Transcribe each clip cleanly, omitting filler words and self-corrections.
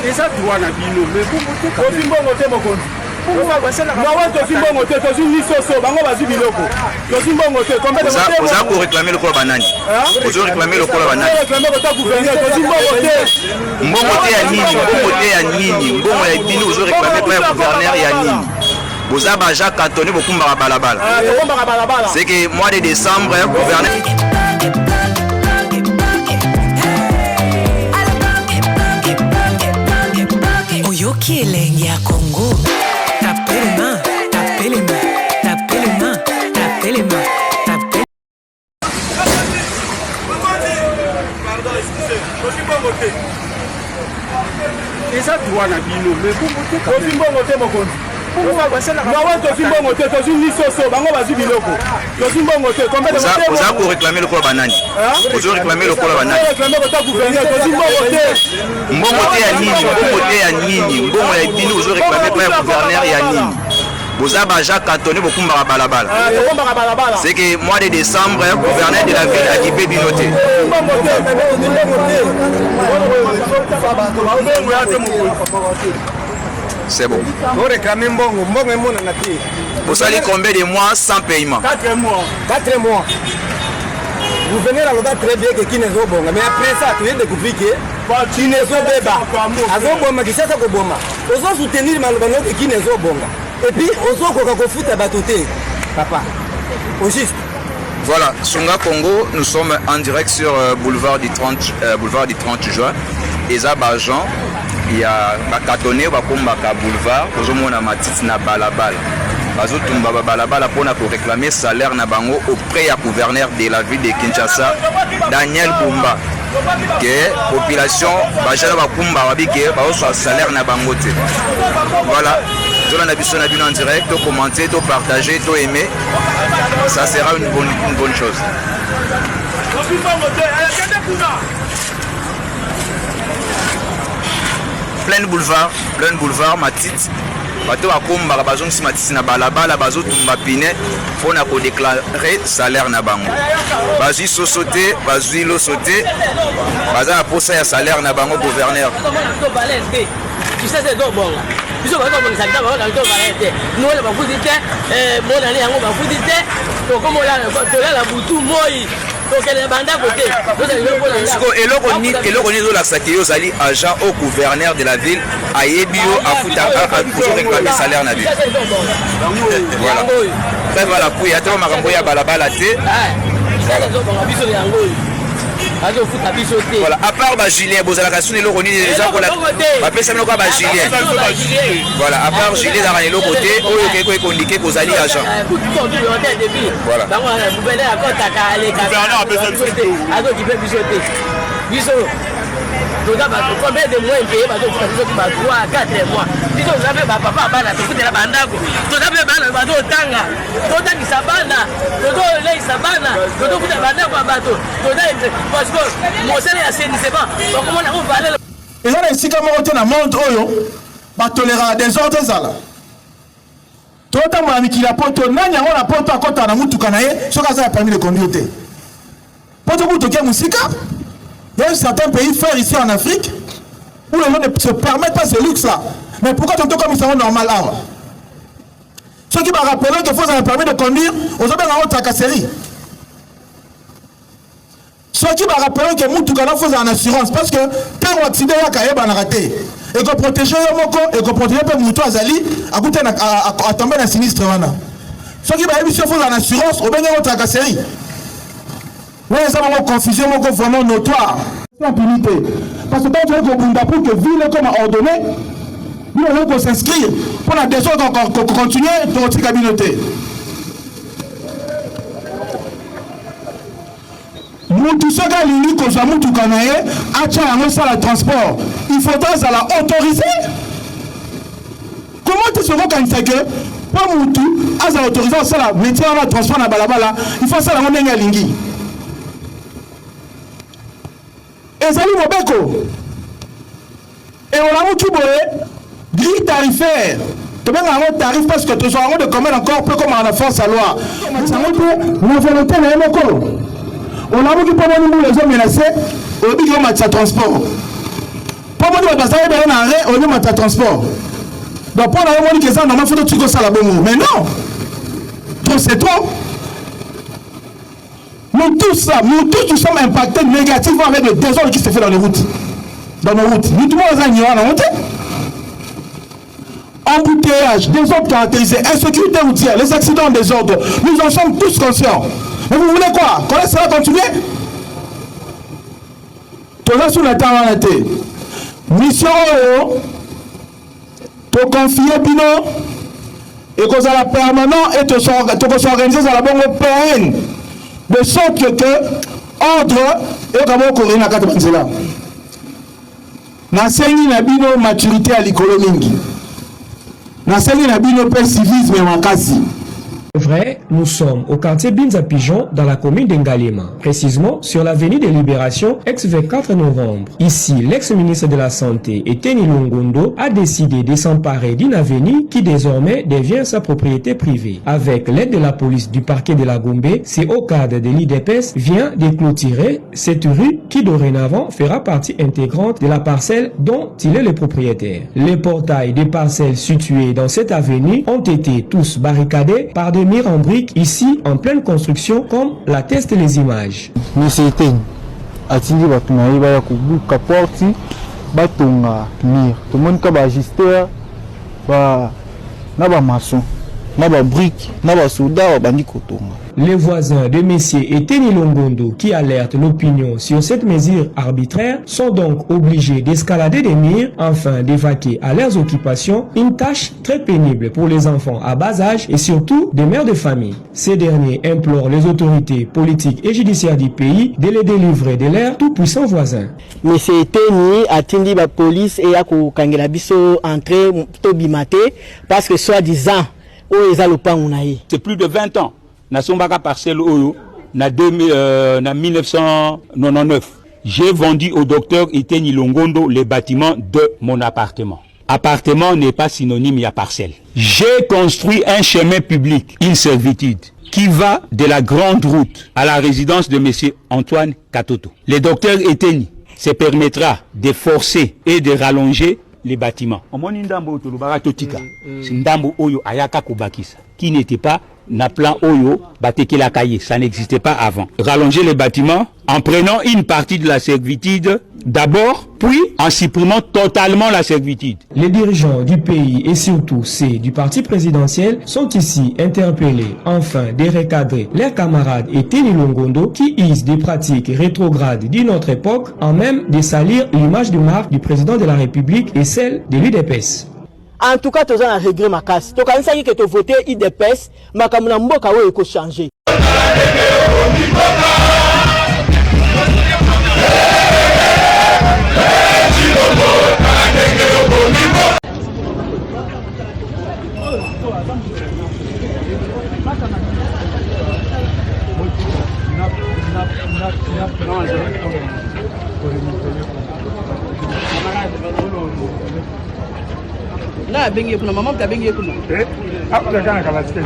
eza droit na bino mais bongo te mokonzi oza koreklame lokola banani ozoreklame lokola banani mbongo te ya nini mbongo ya bino ozoreklame mpo ya gouverneur ya nini boza baja cantonné bokumbaka balabala c'est que mois de décembre gouverneur oyoki elenge ya Congo. Tapez les mains, tapez les mains, tapez les mains, tapez les mains, tapez. eza droit na bino mais bongo te mokonzi oza koreklame lokola banani ozoreklame lokola banani mbongo te ya nini mbongo ya bino ozoreklame mpo ya gouverneur ya nini boza baja cantonné bokumbaka balabala c'est que mois de décembre gouverneur de la ville akipe bino te c'est bon. Vous réclamez mbongo na ti. Vous allez combien de mois sans paiement? 4 mois. 4 mois. Vous venez à l'autre très bien que qui n'est pas bon. Mais après ça, tu viens de découvrir que qui n'est pas bon. Azoboma qui ça ko boma. Ozo soutenir malbano que qui n'est pas bon. Et puis ozo ko futa batoté. Papa. Au juste. Voilà, Sunga Congo, nous sommes en direct sur boulevard du 30 juin. Eza Bajan. Il y a Bakatonné, Bakombaka boulevard, Ozomona Matiti na balabala. Bazotumba balabala pour réclamer salaire na bango auprès du gouverneur de la ville de Kinshasa, Daniel Bumba. Que population Bajala Bakumba Wabike, Baoso salaire na bango te. Voilà. Nous avons vu en direct, commenter, partager, aimer. Ça sera une bonne chose. Plein boulevard, Matite. Bato akomba bazong si Matite na balabala bazo tumba pine pour na ko déclarer salaire na bango. Bazui sosoté, bazui lo sauté. Baza posa ya salaire na bango gouverneur. Tu sais c'est bon. Biso ba ko bonisa ngaba ba ko balete. Nous la ba fudite bon année yango ba fudite. To komo la butu moi. eloko nini ezolakisaki yo ozali agent au gouverneur de la ville ayebi yo afuta salaire na ville voilà preuve ala kuyi ata makambo ya balabala te voilà à part bagilien bozalaka suni eloko nini bapesami lokola bagilien voilà à part gilien ezalaka na eloko te oyo ekondike kozali agent voilà combien de mois impayé bato futa ba 3 à 4 mois biso zabe ba papa bana to futela bandako to zabe bana bato tanga to tangisa bana to leisa bana to futa bandako bato to daite parce que mosele ya seni c'est pas comment on va aller eza na esika moko te na monde oyo batolera désordre ezala totambola mikili ya poto nani yango na poto akota na mutuka na ye soki aza ya permis de conduire te poto kutokia musika. Il y a certains pays frères ici en Afrique où les gens ne se permettent pas ce luxe-là. Mais pourquoi tout comme ils sont normal là? Ceux qui m'ont rappelé qu'il faut avoir permis de conduire, aux hommes en tracasserie. Ceux qui m'ont rappelé que Moutoukana faut en assurance parce que tant qu'on accident là, quand on a raté. Et qu'on protège les moko et qu'on protège les Moutou Azali à tomber dans le sinistre. Ceux qui m'ont dit qu'il faut en assurance, aux hommes en tracasserie. Oui, ça va confusion vraiment notoire. C'est impunité. Parce que quand tu veux pour que ville comme ordonné, nous allons s'inscrire pour la désordre qu'on continue dans notre communauté. Nous tous ceux qui ont l'unique aux amours du Canaïe, à le transport, il faudra la autoriser. Comment tu sais que pour Moutou, à l'autorisation, ça la métier à transport dans balabala, il faut ça la monnaie à l'ingui. Ezali Mobeko et on a mutu boye grille tarifaire tu bien un tarif parce que tu as de commettre encore peu comme en force à loi la volonté na moko on a mutu pas nous les hommes menacés obi ko matsa transport pour moi de passer ben na arrêt on matsa transport donc pour la moni que ça normalement faut tout ça la bonne mais non trop c'est trop. Nous tous là nous sommes impactés négativement avec le désordre qui se fait dans les routes nous tout le monde a ignoré la route. Embouteillage, désordre caractérisé, insécurité routière, les accidents désordre, nous en sommes tous conscients. Mais vous voulez quoi? Quand ça va continuer? Tout ça sur la terre mission to confier bino et que ça la permanent et to s'organiser ça la bonne peine de sorte que ordre et comme on courir na kati banzela. Na sengi na bino maturité à l'école mingi. Vrai, nous sommes au quartier Binza Pigeon dans la commune d'Engalema, précisément sur l'avenue de Libération, ex-24 novembre. Ici, l'ex-ministre de la Santé, Eteni Longondo, a décidé de s'emparer d'une avenue qui désormais devient sa propriété privée. Avec l'aide de la police du parquet de la Gombe, c'est au cadre de l'IDPS vient de clôturer cette rue qui dorénavant fera partie intégrante de la parcelle dont il est le propriétaire. Les portails des parcelles situées dans cette avenue ont été tous barricadés par des murs en briques ici en pleine construction comme l'attestent les images. Monsieur Eteni atindi bato na ye baya kobuka porti batonga mur tomoni ka bagister ba na ba maçon na ba briques na ba soda babandi kotonga. Les voisins de Messier Eteni Longondo qui alertent l'opinion sur cette mesure arbitraire sont donc obligés d'escalader des murs afin d'évacuer à leurs occupations, une tâche très pénible pour les enfants à bas âge et surtout des mères de famille. Ces derniers implorent les autorités politiques et judiciaires du pays de les délivrer de leurs tout-puissants voisins. Messier Eteni atindi la police et a kangela biso entrer to bimate parce que soi-disant c'est plus de 20 ans. Na sombaka parcelle oyo na 1999. J'ai vendu au docteur Eteni Longondo les bâtiments de mon appartement. Appartement n'est pas synonyme à parcelle. J'ai construit un chemin public, une servitude, qui va de la grande route à la résidence de monsieur Antoine Katoto. Le docteur Eteni se permettra de forcer et de rallonger les bâtiments. Omoni ndambo tolobaka totika. Ndambo oyo ayaka kobakisa qui n'était pas na plan oyo batekela kaye, ça n'existait pas avant. Rallonger les bâtiments en prenant une partie de la servitude d'abord, puis en supprimant totalement la servitude. Les dirigeants du pays et surtout ceux du parti présidentiel sont ici interpellés afin de recadrer leurs camarades Eteni Longondo qui usent des pratiques rétrogrades d'une autre époque en même de salir l'image de marque du président de la République et celle de l'UDPS. En tout cas, tu as un regret ma casse. Tu as dit que tu as voté IDPS, mais comme tu as changé. Na bengi kuna mama mta bengi kuna hapo kana kama step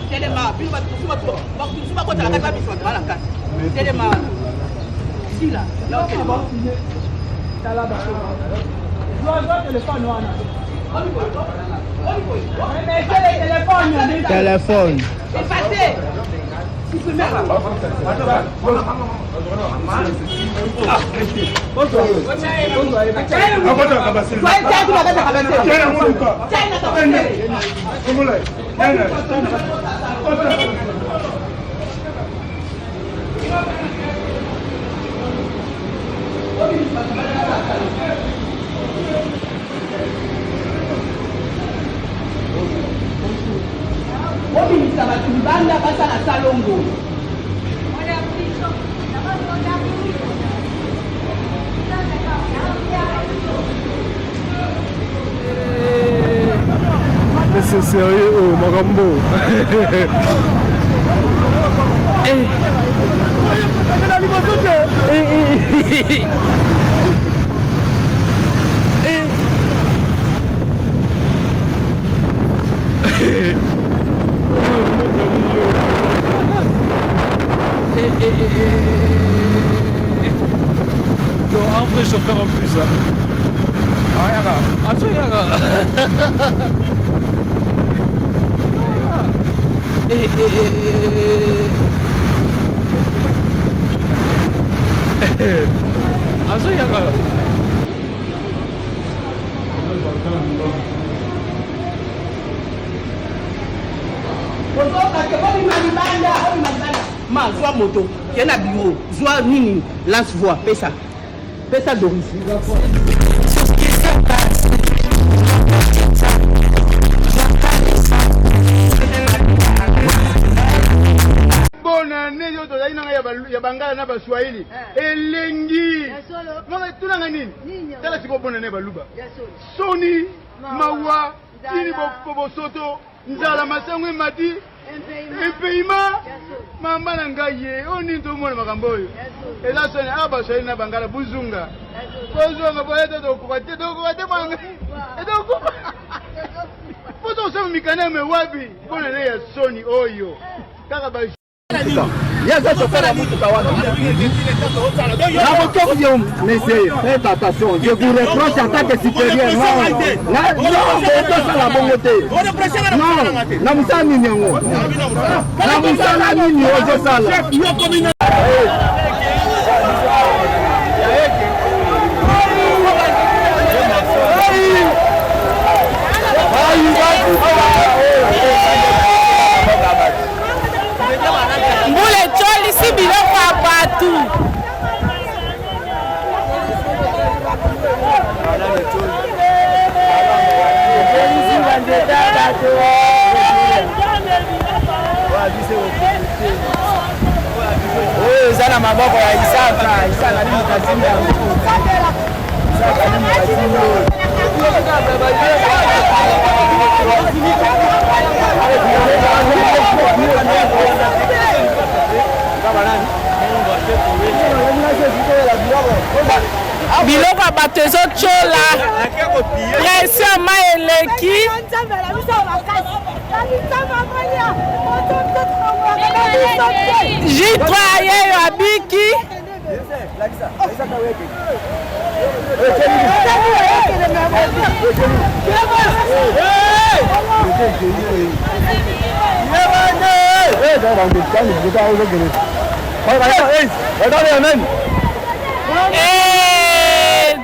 Telema pima kusuma kwa takata biso mala kasi telema sila là telema téléphone. C'est sérieux, oh, Marambo. Un vrai chauffeur en plus. Ma voix moto, qui est un bureau, voix nini, lance voix, pesa Doris. Bona nini yoto ya inanga ya bangala na baswahili elengi mama tunanga nini tala sibo bona ne baluba soni mawa ini bo soto nzala masango mati impeyima mamba na ngaye oni to mona makambo oyo ela soni aba swahili na bangala buzunga boyeto to kokate banga edoko poto so mikana me wabi bona ne ya soni oyo kaka ba Faites attention, je vous reproche en tant que supérieur. Non, Mbule choli si biloko ya batu. Oyo eza na maboko ya Isaka nini kazinda. Isaka nini kazinda. Biloko ya bato ezochola pression ma eleki J3 yeyo abiki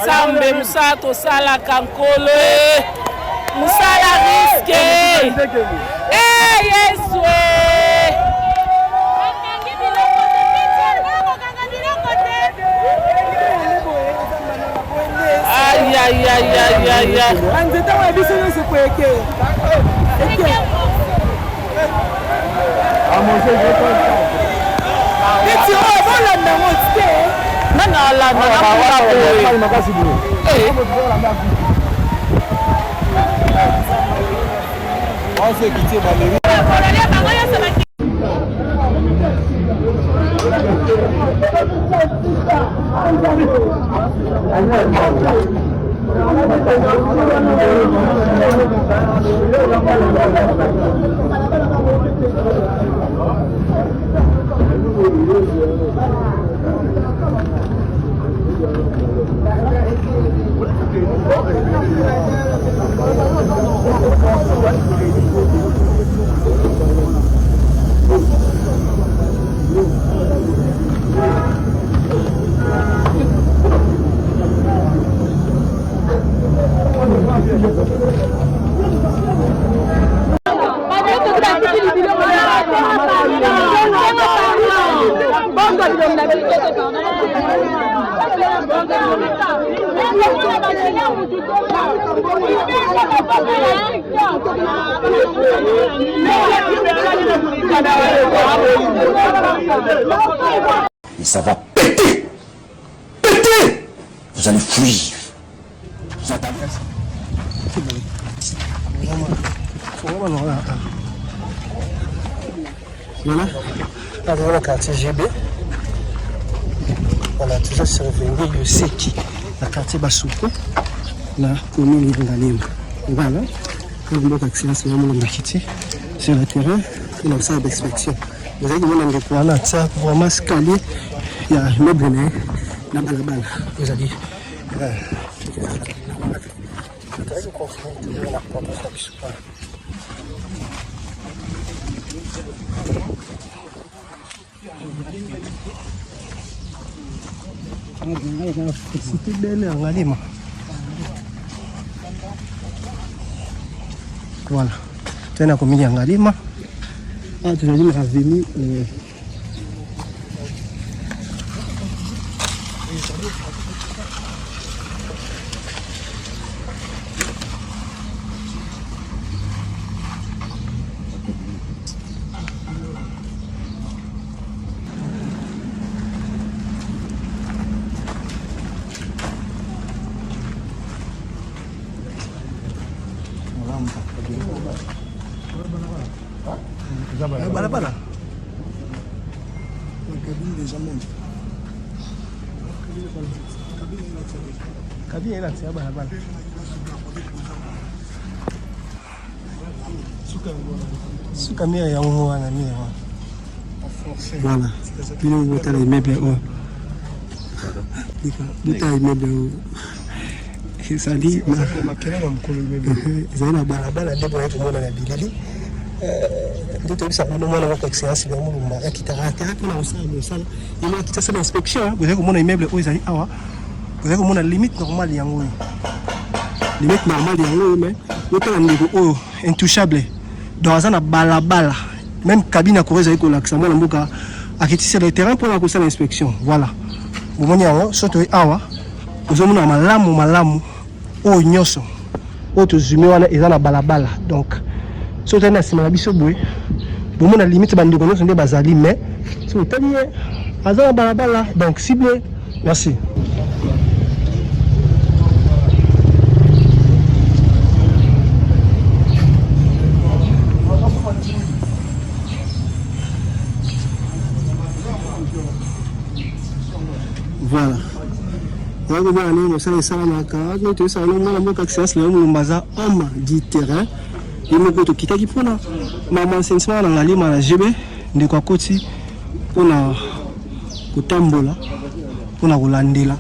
Nzambe musala tosalaka nkolo musala riske Yesu Anzeta wa biso nyonso kweke. Eti o bola na mote. Nana la na makasi bro. On se quitte Valérie. Et ça va péter. Péter. Vous allez fuir. Vous entendez? Voilà. Dans le quartier GB. Voilà, tout ça c'est revenu de Seki, la quartier Basouko, la commune de Ngalema. Voilà, comme vous accès sur le terrain, il y a une salle d'inspection. Vous avez demandé de prendre ça pour vraiment scaler. Il y a un meuble là, là-bas. Vous allez. C'était belle en Ngalema. Voilà. Tu as commis en Ngalema. Ah, tu as dit revenu. Balabala. Cabine est là, c'est balabala. Souka mire ya ngo wana mire. Voilà. Bino ngota les meubles oh. Bita immeuble oh. Ça dit makela na mkolo immeuble. Zana balabala ndebo yetu mwana na bilili. Ndio tubisa kuna mwana wako experience ya mulumba akitarata kuna usala ina kitasa na inspection vous avez comment immeuble oizali awa vous avez comment limite normale yango limite normale yango mais autant niveau oh intouchable dans un balabala même cabine à courir avec l'accès moi mboka akitisa le terrain pour la conseil d'inspection voilà vous moni yango soto awa vous avez malamu o nyoso o to zumi wana eza na balabala donc so tu as na biso boy bon mon limite bande ko no bazali mais so tani azana balabala donc ciblé merci voilà on va aller on ça na ka tu ça no mona mo access le mo mbaza homme du terrain il me goto kitaki pona maman sensima na ngalima na jebe ndeko koti pona kutambola pona kulandela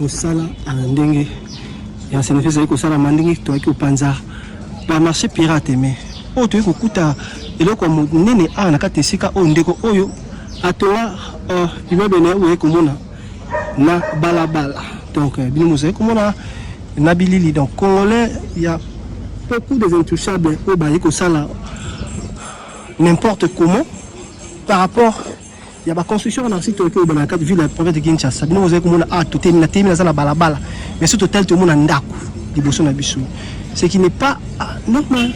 osala ndenge ya senefesa iko sala mandingi to aki opanza ba marché pirate mais o to iko kuta eloko munene a na katesika o ndeko oyo atola immeuble na o eko mona na balabala donc bino mozali komona na bilili donc congolais ya beaucoup des intouchables au Baïko Sala n'importe comment par rapport il y a la construction dans le site au Banaka de ville la province de Kinshasa nous avons comme a tout na temi na balabala mais ce total tout le monde ndako liboso na biso ce qui n'est pas normal.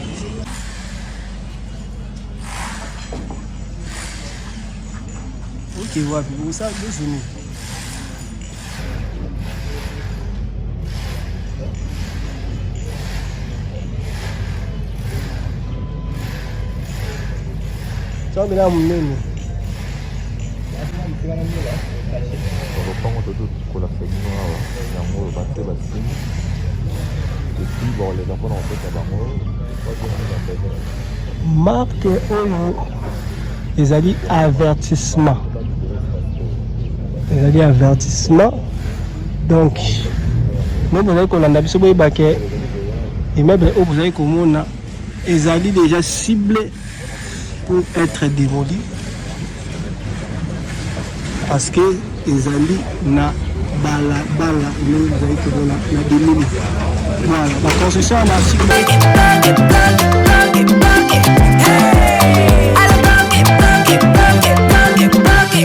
OK wapi vous ça désolé. Bila munene marque oyo ezali avertissement donc nous vous allez kolanda biso boyeba ke immeuble oyo vous allez komona ezali déjà ciblé pour être démoli parce que les amis na balabala nous avez que la démoli voilà la construction a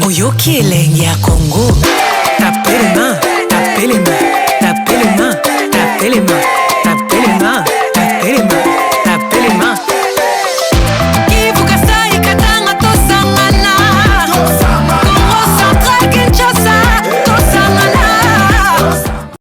Oyoki elengi ya Congo tapez les mains